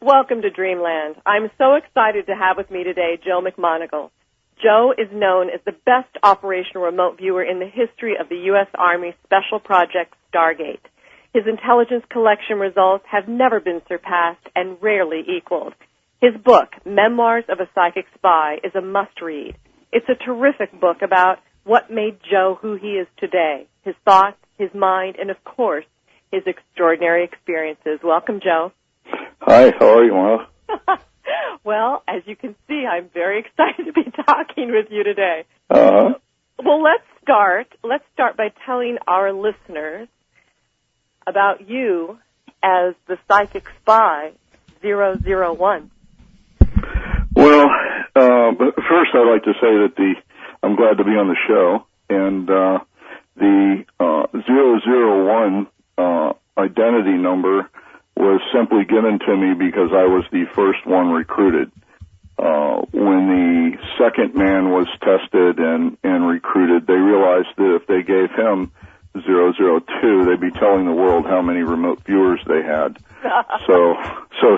Welcome to Dreamland. I'm so excited to have with me today Joe McMoneagle. Joe is known as the best operational remote viewer in the history of the U.S. Army Special Project Stargate. His intelligence collection results have never been surpassed and rarely equaled. His book, Memoirs of a Psychic Spy, is a must-read. It's a terrific book about what made Joe who he is today, his thoughts, his mind, and, of course, his extraordinary experiences. Welcome, Joe. Hi, how are you, Mara? Well, as you can see, I'm very excited to be talking with you today. Uh-huh. Well, let's start by telling our listeners about you as the Psychic Spy 001. Well, but first I'd like to say that I'm glad to be on the show, and the 001 identity number was simply given to me because I was the first one recruited. When the second man was tested and recruited, they realized that if they gave him 002, they'd be telling the world how many remote viewers they had. So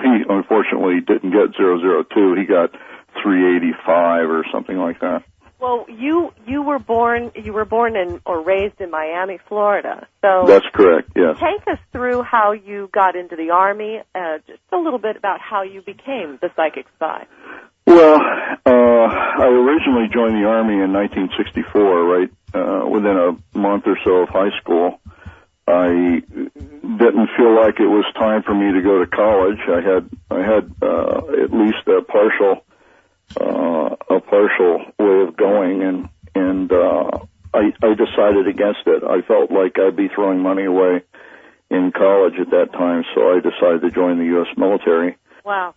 he unfortunately didn't get 002. He got 385 or something like that. Well, you were born in or raised in Miami, Florida. So that's correct. Yes. Take us through how you got into the Army. Just a little bit about how you became the Psychic Spy. Well, I originally joined the Army in 1964, right within a month or so of high school. I didn't feel like it was time for me to go to college. I had at least a partial way of going, and I decided against it. I felt like I'd be throwing money away in college at that time, so I decided to join the U.S. military. Wow.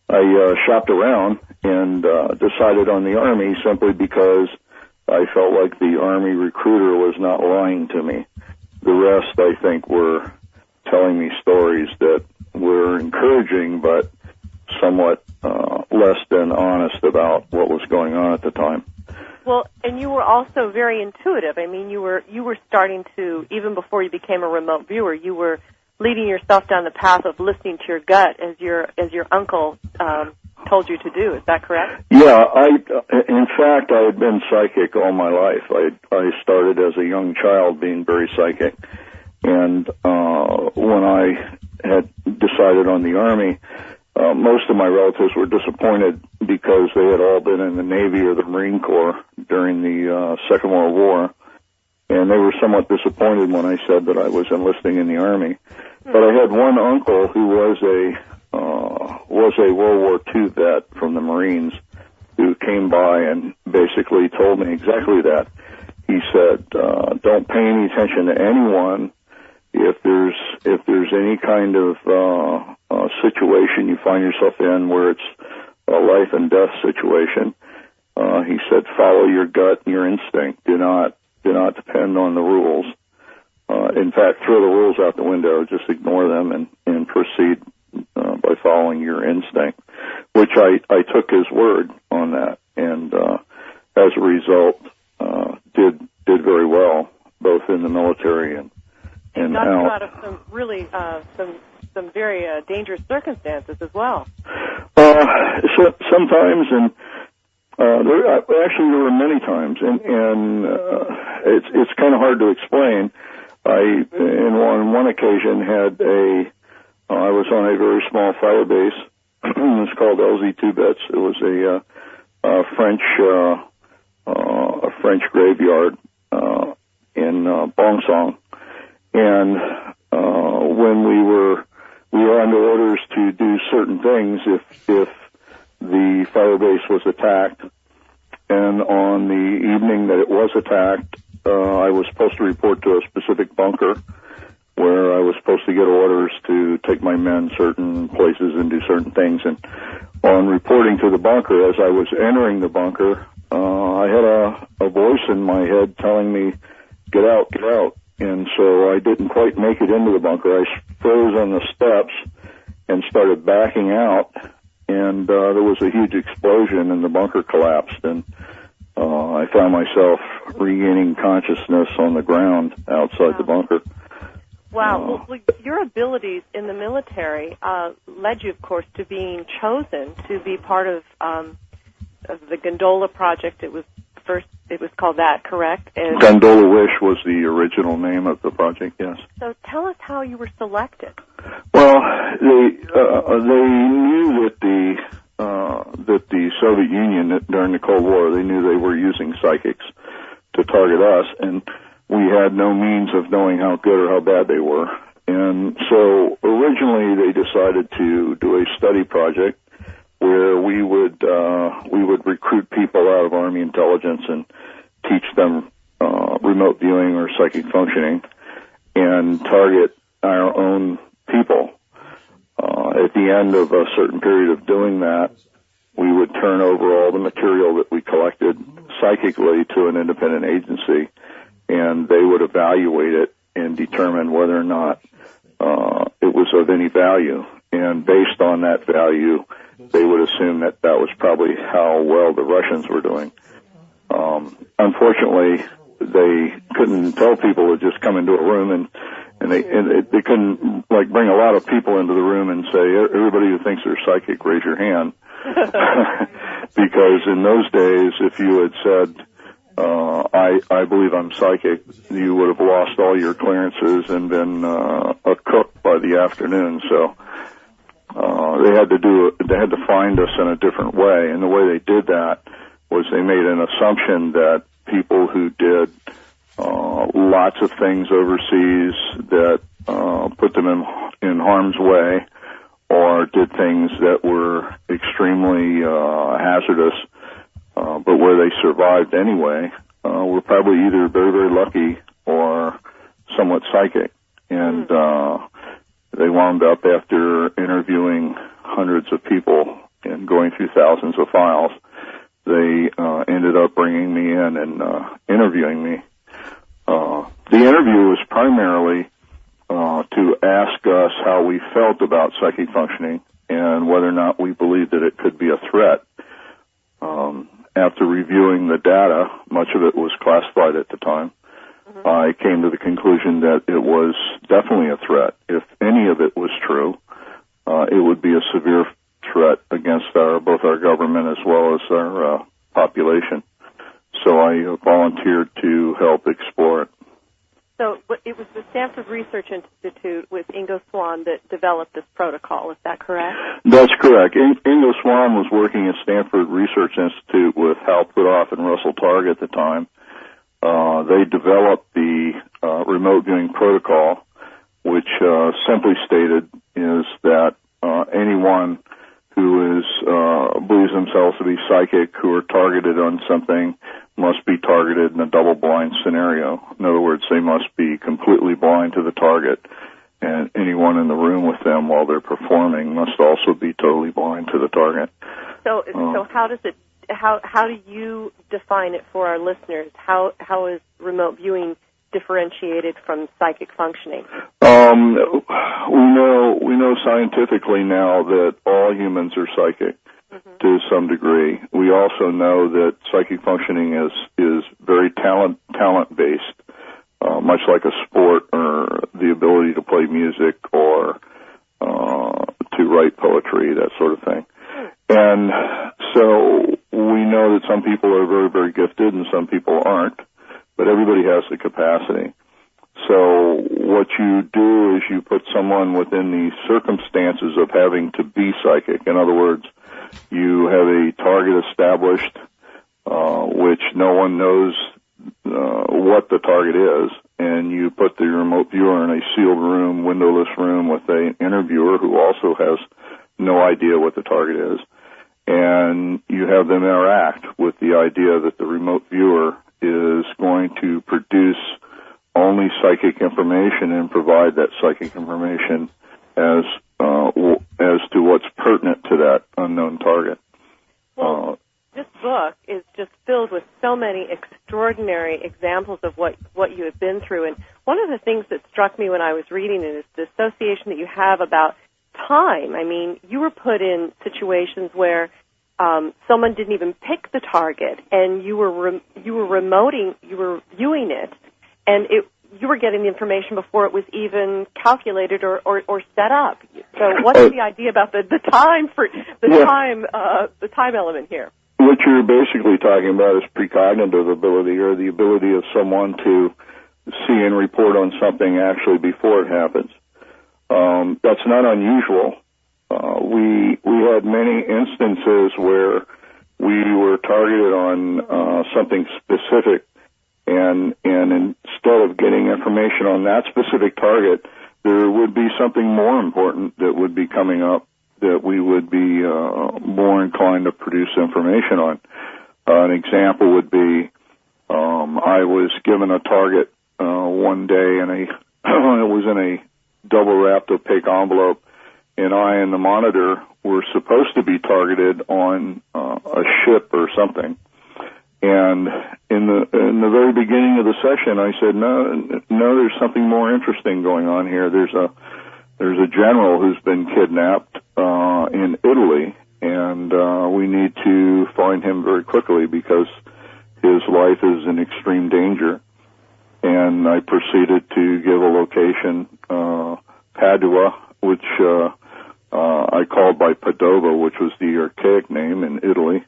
I shopped around and decided on the Army simply because I felt like the Army recruiter was not lying to me. The rest, I think, were telling me stories that were encouraging but somewhat less than honest about what was going on at the time. Well, and you were also very intuitive. I mean, you were starting to, even before you became a remote viewer, you were leading yourself down the path of listening to your gut as your uncle told you to do. Is that correct? Yeah, in fact, I had been psychic all my life. I started as a young child being very psychic, and when I had decided on the Army, most of my relatives were disappointed because they had all been in the Navy or the Marine Corps during the Second World War, and they were somewhat disappointed when I said that I was enlisting in the Army. But I had one uncle who was a World War II vet from the Marines who came by and basically told me exactly that. He said, don't pay any attention to anyone. If there's any kind of situation you find yourself in where it's a life and death situation, he said, follow your gut and your instinct. Do not depend on the rules. In fact, throw the rules out the window. Just ignore them and proceed by following your instinct. Which I took his word on that, and as a result, did very well both in the military and got you out. out of some really some very dangerous circumstances as well. So sometimes, and there were many times, and it's kind of hard to explain. On one occasion I was on a very small fire base. It's called LZ2 Bits. It was a French graveyard in Bongsong, and when we were under orders to do certain things if the fire base was attacked, and on the evening that it was attacked, I was supposed to report to a specific bunker where I was supposed to get orders to take my men certain places and do certain things. And on reporting to the bunker, as I was entering the bunker, I had a voice in my head telling me, get out, get out. And so I didn't quite make it into the bunker. I froze on the steps and started backing out, and there was a huge explosion and the bunker collapsed, and I found myself regaining consciousness on the ground outside the bunker. Wow. Well, your abilities in the military led you, of course, to being chosen to be part of the Gondola Project. It was called that, correct? And Gondola Wish was the original name of the project, yes. So tell us how you were selected. Well, they knew that the Soviet Union during the Cold War, they knew they were using psychics to target us, and we had no means of knowing how good or how bad they were. And so originally they decided to do a study project where we would recruit people out of Army intelligence and teach them remote viewing or psychic functioning and target our own people. At the end of a certain period of doing that, we would turn over all the material that we collected psychically to an independent agency, and they would evaluate it and determine whether or not it was of any value. And based on that value, they would assume that that was probably how well the Russians were doing. Unfortunately, they couldn't tell people to just come into a room and they couldn't bring a lot of people into the room and say, everybody who thinks they're psychic, raise your hand. Because in those days, if you had said, I believe I'm psychic, you would have lost all your clearances and been a cook by the afternoon. So they had to find us in a different way, and the way they did that was they made an assumption that people who did lots of things overseas that put them in harm's way, or did things that were extremely hazardous, but where they survived anyway, were probably either very, very lucky or somewhat psychic. And they wound up, after interviewing hundreds of people and going through thousands of files, they ended up bringing me in and interviewing me. The interview was primarily to ask us how we felt about psychic functioning and whether or not we believed that it could be a threat. After reviewing the data, much of it was classified at the time, I came to the conclusion that it was definitely a threat. If any of it was true, it would be a severe threat against both our government as well as our population. So I volunteered to help explore it. So it was the Stanford Research Institute with Ingo Swann that developed this protocol. Is that correct? That's correct. Ingo Swann was working at Stanford Research Institute with Hal Puthoff and Russell Targ at the time. They developed the remote viewing protocol, which simply stated is that anyone who believes themselves to be psychic, who are targeted on something, must be targeted in a double-blind scenario. In other words, they must be completely blind to the target, and anyone in the room with them while they're performing must also be totally blind to the target. So how do you define it for our listeners? How is remote viewing differentiated from psychic functioning? We know scientifically now that all humans are psychic to some degree. We also know that psychic functioning is very talent-based, much like a sport or the ability to play music or to write poetry, that sort of thing. And so we know that some people are very, very gifted and some people aren't, but everybody has the capacity. So what you do is you put someone within the circumstances of having to be psychic. In other words, you have a target established, which no one knows what the target is, and you put the remote viewer in a sealed room, windowless room with an interviewer who also has no idea what the target is, and you have them interact with the idea that the remote viewer is going to produce only psychic information and provide that psychic information as to what's pertinent to that unknown target. Well, this book is just filled with so many extraordinary examples of what you have been through. And one of the things that struck me when I was reading it is the association that you have about time. I mean, you were put in situations where someone didn't even pick the target, and you were viewing it, and you were getting the information before it was even calculated or set up. So what's the idea about the time for the time element here? What you're basically talking about is precognitive ability, or the ability of someone to see and report on something actually before it happens. That's not unusual. We had many instances where we were targeted on something specific, and instead of getting information on that specific target, there would be something more important that would be coming up that we would be more inclined to produce information on. An example would be I was given a target one day, and it was in a double-wrapped opaque envelope, and I and the monitor were supposed to be targeted on a ship or something. And in the very beginning of the session, I said, no, there's something more interesting going on here. There's a general who's been kidnapped in Italy, and we need to find him very quickly because his life is in extreme danger. And I proceeded to give a location, Padua, which I called by Padova, which was the archaic name in Italy,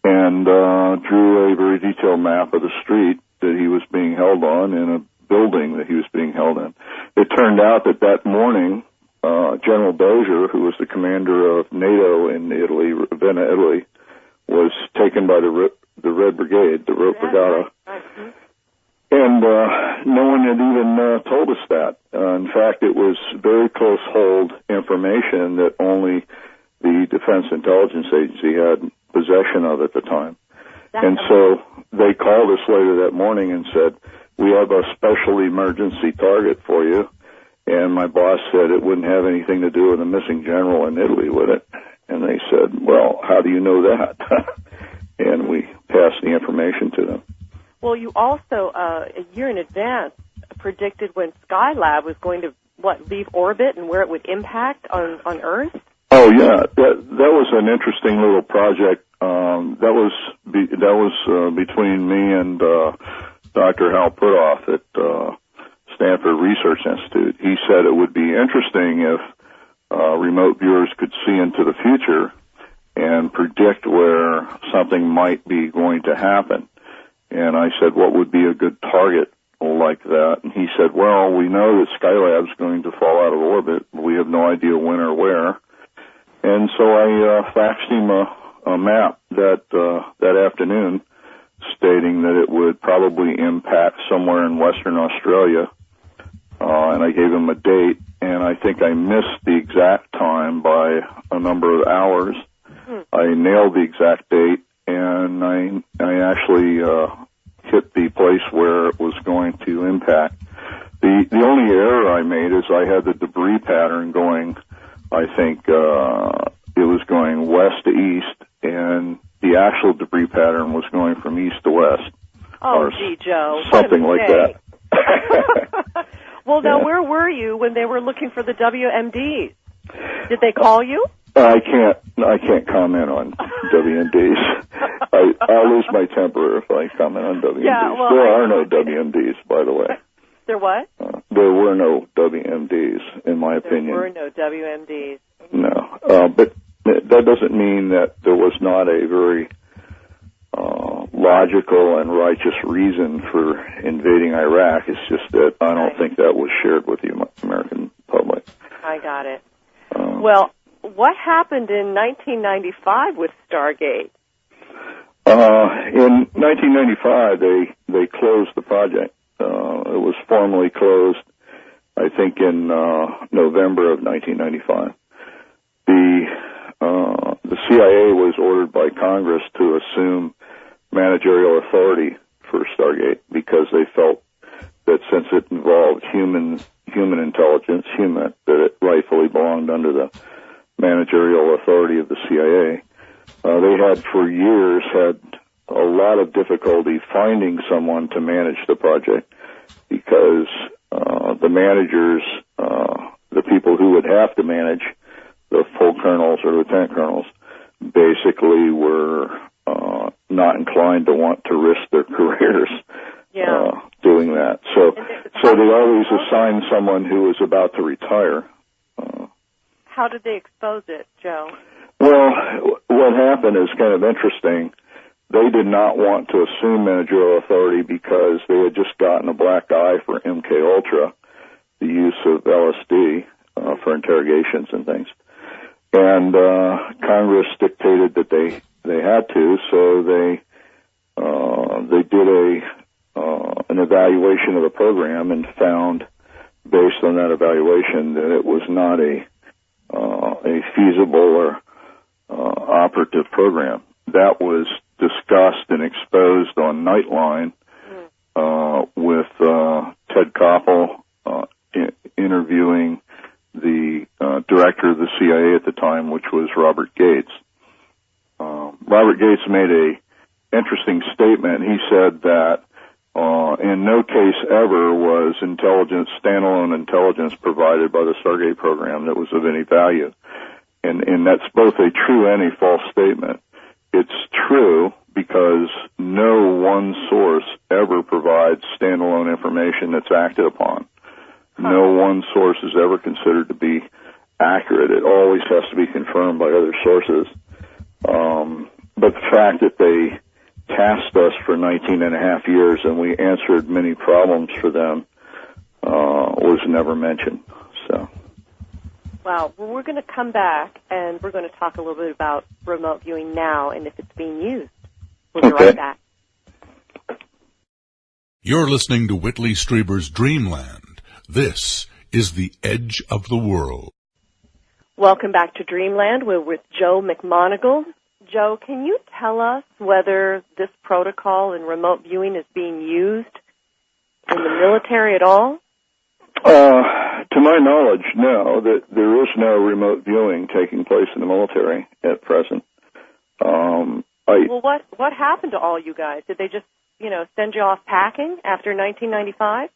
and drew a very detailed map of the street that he was being held on and a building that he was being held in. It turned out that morning, General Dozier, who was the commander of NATO in Italy, Ravenna, Italy, was taken by the Red Brigade, the Rote Brigata. And no one had even told us that. In fact, it was very close hold information that only the Defense Intelligence Agency had possession of at the time. And so they called us later that morning and said, we have a special emergency target for you. And my boss said it wouldn't have anything to do with a missing general in Italy, would it? And they said, well, how do you know that? And we passed the information to them. Well, you also, a year in advance, predicted when Skylab was going to, leave orbit and where it would impact on Earth? Oh, yeah. That was an interesting little project. That was between me and Dr. Hal Puthoff at Stanford Research Institute. He said it would be interesting if remote viewers could see into the future and predict where something might be going to happen. And I said, what would be a good target like that? And he said, well, we know that Skylab's going to fall out of orbit. We have no idea when or where. And so I faxed him a map that afternoon stating that it would probably impact somewhere in Western Australia. And I gave him a date, and I think I missed the exact time by a number of hours. I nailed the exact date, and I actually hit the place where it was going to impact. The only error I made is I had the debris pattern going, I think it was going west to east, and the actual debris pattern was going from east to west. Oh, gee, Joe. Something like that. Well, now, where were you when they were looking for the WMDs? Did they call you? I can't comment on WMDs. I'll lose my temper if I comment on WMDs. Yeah, well, there are no WMDs, by the way. There what? There were no WMDs, in my opinion. There were no WMDs. No, but that doesn't mean that there was not a very logical and righteous reason for invading Iraq. It's just that I don't think that was shared with the American public. I got it. Well, what happened in 1995 with Stargate? In 1995, they closed the project. It was formally closed, I think, in November of 1995. The CIA was ordered by Congress to assume managerial authority for Stargate because they felt that since it involved human intelligence, that it rightfully belonged under the managerial authority of the CIA. They had for years had a lot of difficulty finding someone to manage the project because the managers, the people who would have to manage the full colonels or lieutenant colonels, basically were not inclined to want to risk their careers doing that. So they always assign someone who was about to retire. How did they expose it, Joe? Well, what happened is kind of interesting. They did not want to assume managerial authority because they had just gotten a black eye for MKUltra, the use of LSD for interrogations and things. And Congress dictated that they had to, so they did an evaluation of the program and found, based on that evaluation, that it was not a feasible or operative program. That was discussed and exposed on Nightline with Ted Koppel interviewing the director of the CIA at the time, which was Robert Gates. Robert Gates made a interesting statement. He said that in no case ever was standalone intelligence provided by the Stargate program that was of any value. And that's both a true and a false statement. It's true because no one source ever provides standalone information that's acted upon. No one source is ever considered to be accurate. It always has to be confirmed by other sources. But the fact that they tasked us for 19 and a half years and we answered many problems for them was never mentioned. So. Wow. Well, we're going to come back and we're going to talk a little bit about remote viewing now and if it's being used. We'll be right back. You're listening to Whitley Strieber's Dreamland. This is The Edge of the World. Welcome back to Dreamland. We're with Joe McMoneagle. Joe, can you tell us whether this protocol in remote viewing is being used in the military at all? To my knowledge, no. There is no remote viewing taking place in the military at present. Well, what happened to all you guys? Did they just, send you off packing after 1995?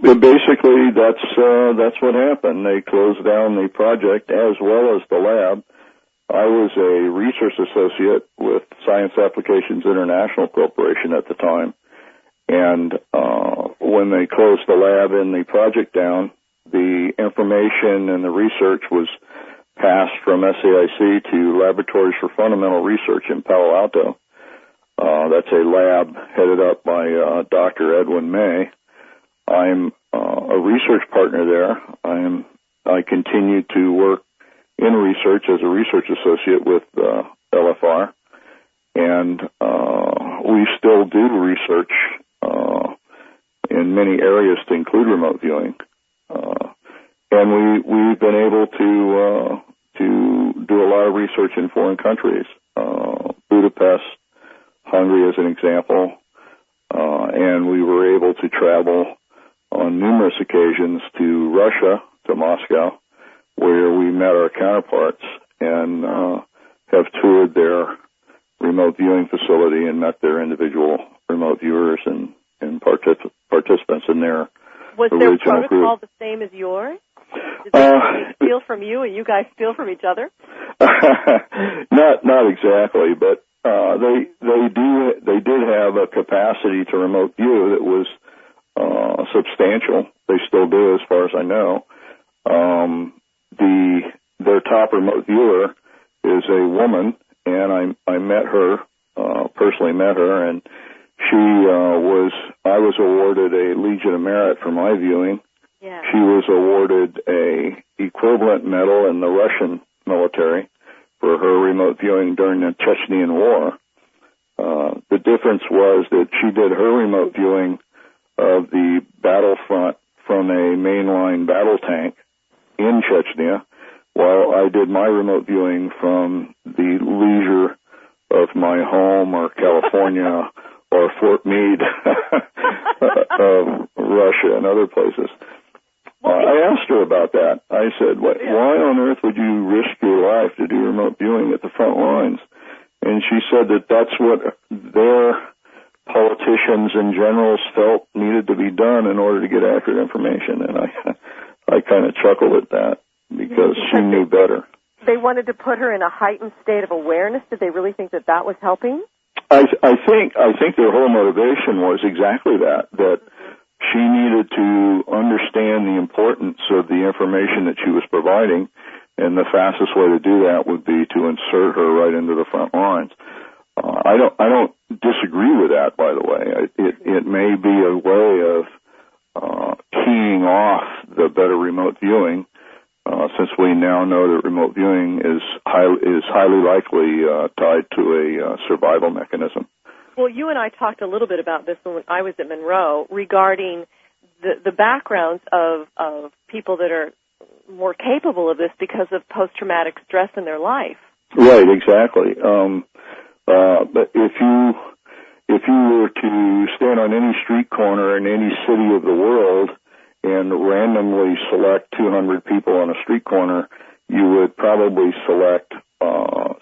Basically, that's what happened. They closed down the project as well as the lab. I was a research associate with Science Applications International Corporation at the time, and when they closed the lab and the project down, the information and the research was passed from SAIC to Laboratories for Fundamental Research in Palo Alto. That's a lab headed up by Dr. Edwin May. I'm a research partner there. I continue to work in research as a research associate with LFR, and we still do research in many areas to include remote viewing. And we've been able to do a lot of research in foreign countries, Budapest, Hungary as an example, and we were able to travel on numerous occasions to Russia, to Moscow, where we met our counterparts and have toured their remote viewing facility and met their individual remote viewers and participants in their Was original their protocol group. the same as yours? Did they steal from you and you guys steal from each other? Not exactly, but they did have a capacity to remote view that was substantial. They still do, as far as I know. Their top remote viewer is a woman, and I met her, personally met her, and I was awarded a Legion of Merit for my viewing. Yeah. She was awarded a equivalent medal in the Russian military for her remote viewing during the Chechnyan War. The difference was that she did her remote viewing of the battlefront from a mainline battle tank in Chechnya, while I did my remote viewing from the leisure of my home or California or Fort Meade of Russia and other places. I asked her about that. I said, why on earth would you risk your life to do remote viewing at the front lines? And she said that that's what their politicians and generals felt needed to be done in order to get accurate information. And I kind of chuckled at that because she knew better. They wanted to put her in a heightened state of awareness. Did they really think that was helping? I think their whole motivation was exactly that she needed to understand the importance of the information that she was providing, and the fastest way to do that would be to insert her right into the front lines. I don't disagree with that, by the way. It may be a way of keying off the better remote viewing, since we now know that remote viewing is highly likely tied to a survival mechanism. Well, you and I talked a little bit about this when I was at Monroe regarding the backgrounds of people that are more capable of this because of post-traumatic stress in their life. Right, exactly. But if you were to stand on any street corner in any city of the world and randomly select 200 people on a street corner, you would probably select,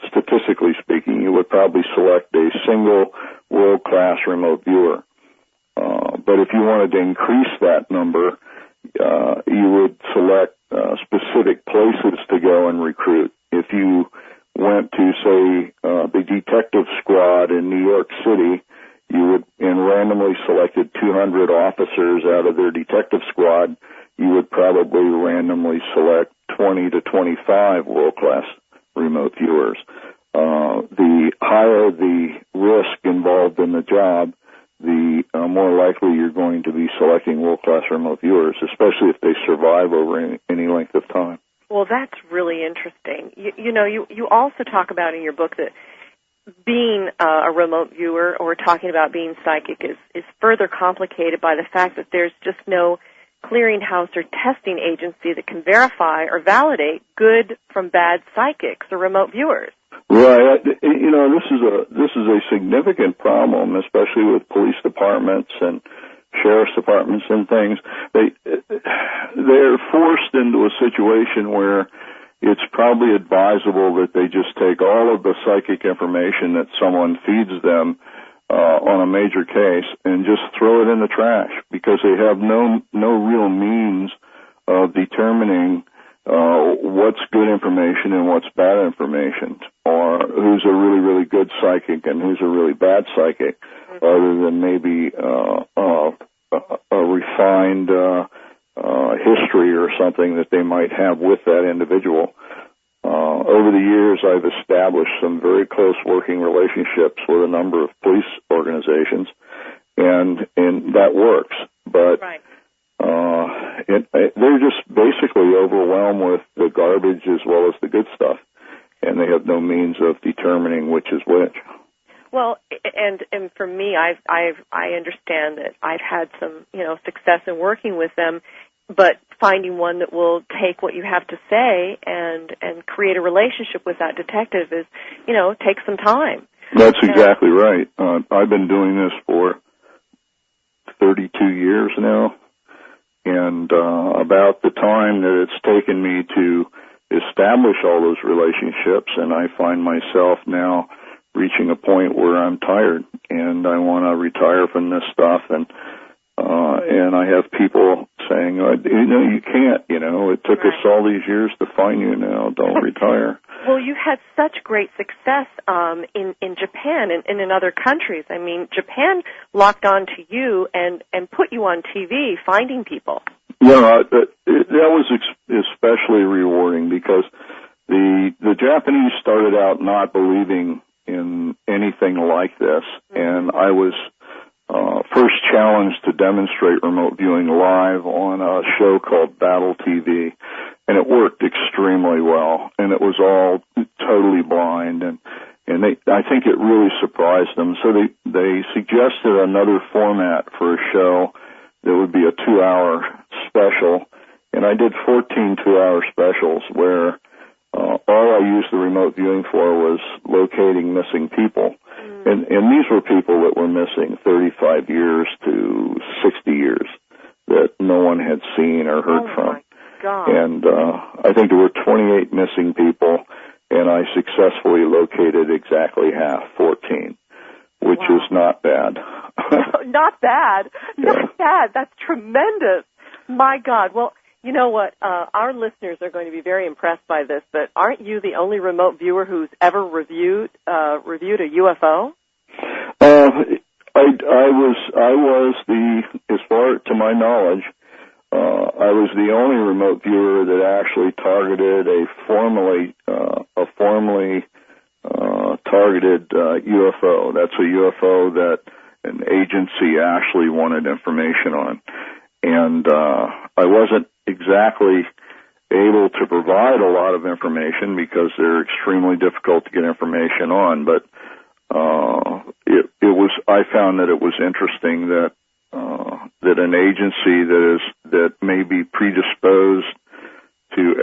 statistically speaking, you would probably select a single world-class remote viewer. But if you wanted to increase that number, you would select specific places to go and recruit. If you went to, say, the detective squad in New York City, you would, and randomly selected 200 officers out of their detective squad, you would probably randomly select 20 to 25 world-class remote viewers. The higher the risk involved in the job, the more likely you're going to be selecting world-class remote viewers, especially if they survive over any length of time. Well, that's really interesting. You also talk about in your book that being a remote viewer or talking about being psychic is further complicated by the fact that there's just no clearinghouse or testing agency that can verify or validate good from bad psychics or remote viewers. Right. This is a significant problem, especially with police departments and sheriff's departments and things. They're forced into a situation where it's probably advisable that they just take all of the psychic information that someone feeds them on a major case and just throw it in the trash, because they have no real means of determining what's good information and what's bad information, or who's a really, really good psychic and who's a really bad psychic, other than maybe a refined history or something that they might have with that individual. Over the years, I've established some very close working relationships with a number of police organizations, and that works. But right. They're just basically overwhelmed with the garbage as well as the good stuff, and they have no means of determining which is which. Well, and for me, I understand that I've had some success in working with them, but finding one that will take what you have to say and create a relationship with that detective is, takes some time. That's exactly right. I've been doing this for 32 years now, and about the time that it's taken me to establish all those relationships, and I find myself now reaching a point where I'm tired and I want to retire from this stuff, and I have people saying, you can't, it took us all these years to find you now, don't retire. Well, you had such great success in Japan and in other countries. I mean, Japan locked on to you and put you on TV finding people. Yeah, that was especially rewarding, because the Japanese started out not believing in anything like this, and I was first challenged to demonstrate remote viewing live on a show called Battle TV, and it worked extremely well, and it was all totally blind, and I think it really surprised them. So they suggested another format for a show that would be a 2-hour special, and I did 14 2-hour specials where all I used the remote viewing for was locating missing people. And these were people that were missing 35 years to 60 years that no one had seen or heard from. My God. And I think there were 28 missing people, and I successfully located exactly half, 14, which is not bad. Not bad. Not bad. That's tremendous. My God. Well, you know what? Our listeners are going to be very impressed by this, but aren't you the only remote viewer who's ever reviewed a UFO? I was as far to my knowledge, I was the only remote viewer that actually targeted a formally targeted UFO. That's a UFO that an agency actually wanted information on, and I wasn't exactly able to provide a lot of information because they're extremely difficult to get information on, but I found that it was interesting that an agency that may be predisposed to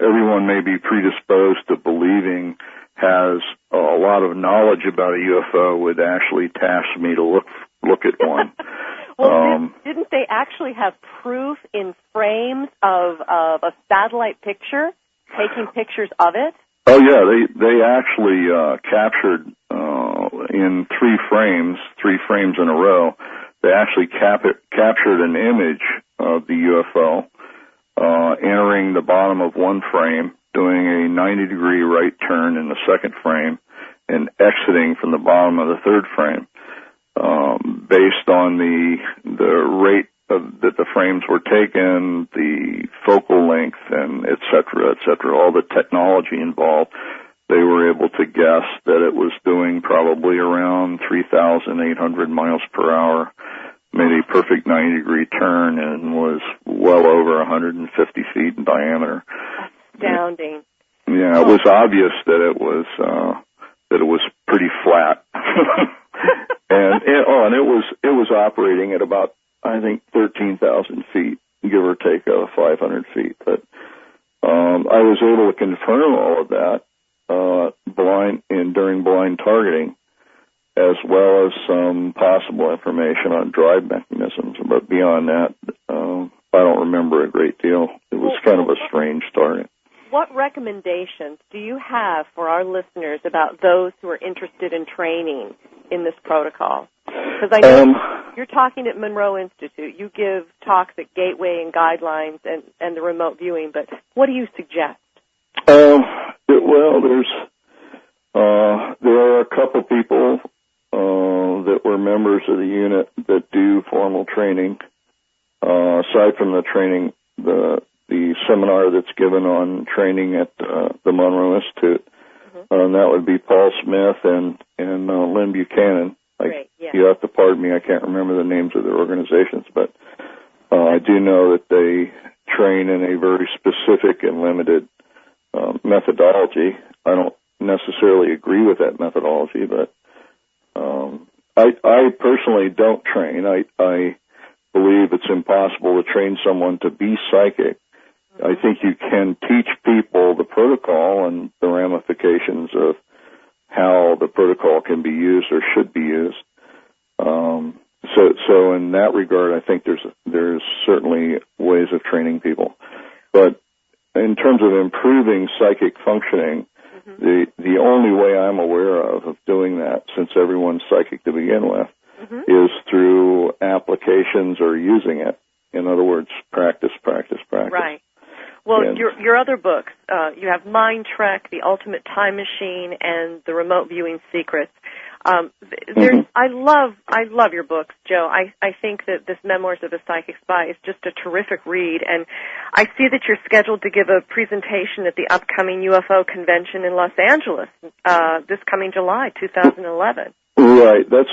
everyone may be predisposed to believing has a lot of knowledge about a UFO would actually task me to look at one. Well, didn't they actually have proof in frames of a satellite picture, taking pictures of it? Oh yeah, they actually captured in three frames in a row. They actually captured an image of the UFO entering the bottom of one frame, doing a 90-degree right turn in the second frame, and exiting from the bottom of the third frame. Based on the rate that the frames were taken, the focal length, and et cetera, all the technology involved, they were able to guess that it was doing probably around 3,800 miles per hour, made a perfect 90-degree turn, and was well over 150 feet in diameter. Astounding. Yeah, it was obvious that it was pretty flat. And it was operating at about, I think, 13,000 feet, give or take 500 feet. But I was able to confirm all of that during blind targeting, as well as some possible information on drive mechanisms. But beyond that, I don't remember a great deal. It was kind of a strange target. What recommendations do you have for our listeners about those who are interested in training in this protocol? Because I know you're talking at Monroe Institute. You give talks at Gateway and Guidelines and the remote viewing, but what do you suggest? Well, there are a couple people that were members of the unit that do formal training. Aside from the training, the seminar that's given on training at the Monroe Institute, that would be Paul Smith and Lynn Buchanan. Great, yeah. You have to pardon me, I can't remember the names of their organizations, but I do know that they train in a very specific and limited methodology. I don't necessarily agree with that methodology, but I personally don't train. I believe it's impossible to train someone to be psychic. I think you can teach people the protocol and the ramifications of how the protocol can be used or should be used. So in that regard, I think there's certainly ways of training people. But in terms of improving psychic functioning, the only way I'm aware of doing that, since everyone's psychic to begin with, is through applications or using it. In other words, practice. Right. Well, your other books, you have Mind Trek, The Ultimate Time Machine, and The Remote Viewing Secrets. I love your books, Joe. I think that this Memoirs of a Psychic Spy is just a terrific read, and I see that you're scheduled to give a presentation at the upcoming UFO convention in Los Angeles this coming July 2011. Right, that's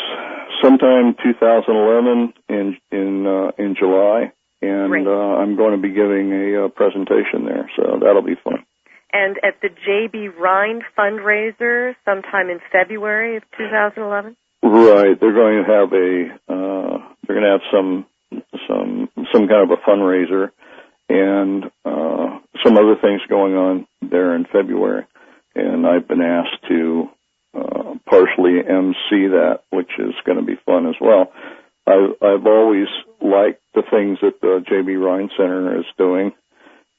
sometime 2011 in July. And I'm going to be giving a presentation there, so that'll be fun. And at the J.B. Rhind fundraiser sometime in February of 2011? Right. They're going to have some kind of a fundraiser and some other things going on there in February. And I've been asked to partially MC that, which is going to be fun as well. I've always liked the things that the J.B. Rhind Center is doing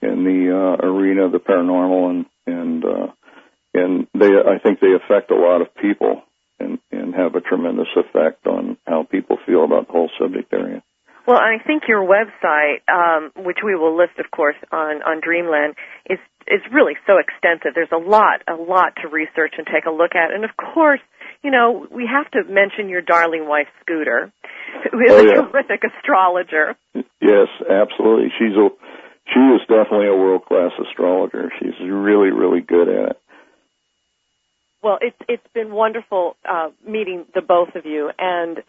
in the arena of the paranormal, and I think they affect a lot of people and have a tremendous effect on how people feel about the whole subject area. Well, I think your website, which we will list, of course, on Dreamland, is really so extensive. There's a lot to research and take a look at. And, of course, we have to mention your darling wife, Scooter, who is a terrific astrologer. Yes, absolutely. She is definitely a world-class astrologer. She's really, really good at it. Well, it's been wonderful meeting the both of you, and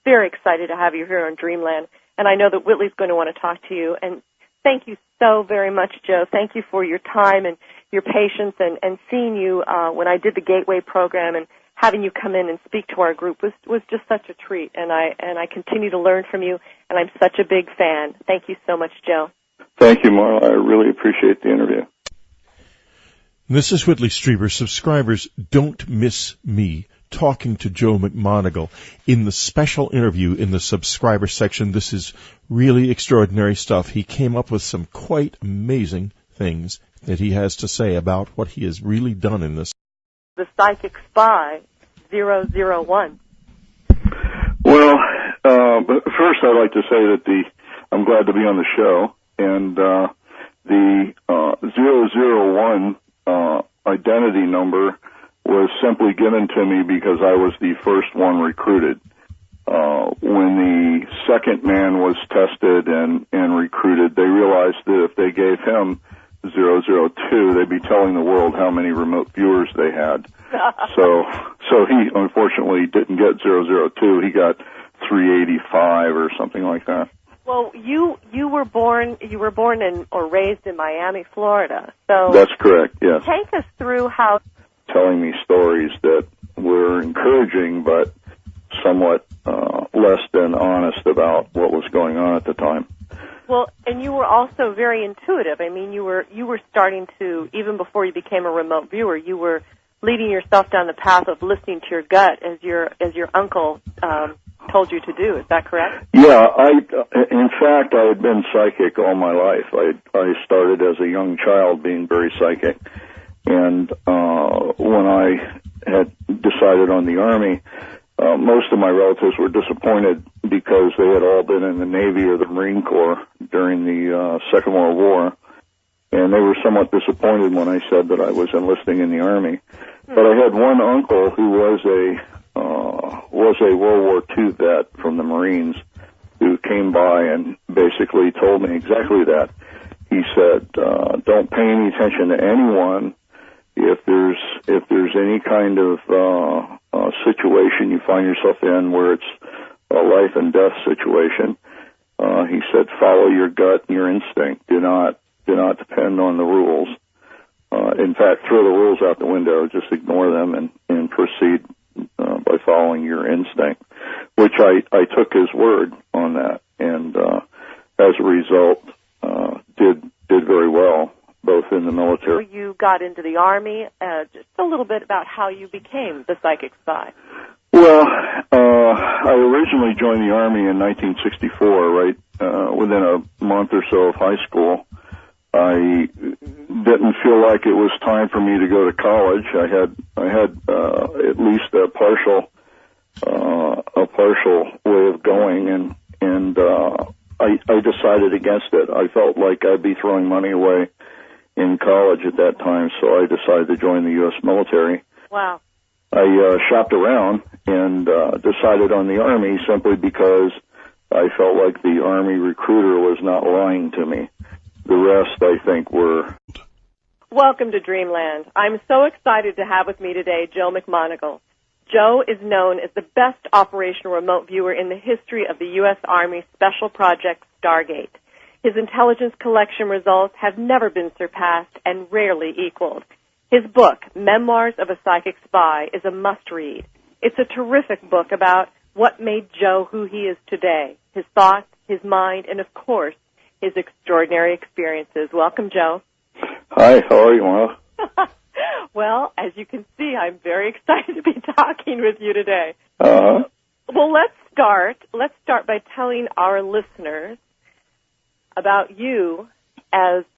very excited to have you here on Dreamland. And I know that Whitley's going to want to talk to you. And thank you so very much, Joe. Thank you for your time and your patience, and seeing you when I did the Gateway program and having you come in and speak to our group was just such a treat. And I continue to learn from you, and I'm such a big fan. Thank you so much, Joe. Thank you, Marla. I really appreciate the interview. This is Whitley Strieber. Subscribers, don't miss me talking to Joe McMoneagle in the special interview in the subscriber section. This is really extraordinary stuff. He came up with some quite amazing things that he has to say about what he has really done in this. The Psychic Spy 001. Well, but first I'd like to say that I'm glad to be on the show, and the 001 identity number was simply given to me because I was the first one recruited. When the second man was tested and recruited, they realized that if they gave him 002, they'd be telling the world how many remote viewers they had. So he unfortunately didn't get 002. He got 385 or something like that. Well, you were born in or raised in Miami, Florida. So that's correct. Yes. Take us through how telling me stories that were encouraging, but somewhat less than honest about what was going on at the time. Well, and you were also very intuitive. I mean, you were starting to, even before you became a remote viewer, you were leading yourself down the path of listening to your gut, as your uncle told you to do. Is that correct? Yeah, in fact, I had been psychic all my life. I started as a young child being very psychic, and when I had decided on the Army, most of my relatives were disappointed because they had all been in the Navy or the Marine Corps during the Second World War, and they were somewhat disappointed when I said that I was enlisting in the Army. But I had one uncle who was a World War II vet from the Marines who came by and basically told me exactly that. He said, "Don't pay any attention to anyone. If there's any kind of situation you find yourself in where it's a life and death situation," he said, "follow your gut and your instinct. Do not depend on the rules. In fact, throw the rules out the window. Just ignore them and proceed by following your instinct," which I took his word on that, and as a result, did very well, both in the military. You got into the Army. Just a little bit about how you became the psychic spy. Well, I originally joined the Army in 1964, right within a month or so of high school. I didn't feel like it was time for me to go to college. I had at least a partial way of going, and I decided against it. I felt like I'd be throwing money away in college at that time, so I decided to join the U.S. military. Wow. I shopped around and decided on the Army simply because I felt like the Army recruiter was not lying to me. The rest, I think, were... Welcome to Dreamland. I'm so excited to have with me today Joe McMoneagle. Joe is known as the best operational remote viewer in the history of the U.S. Army Special Project Stargate. His intelligence collection results have never been surpassed and rarely equaled. His book, Memoirs of a Psychic Spy, is a must-read. It's a terrific book about what made Joe who he is today, his thoughts, his mind, and, of course, his extraordinary experiences. Welcome, Joe. Hi, how are you, Marla? Well, as you can see, I'm very excited to be talking with you today. Uh-huh. Well, let's start by telling our listeners about you as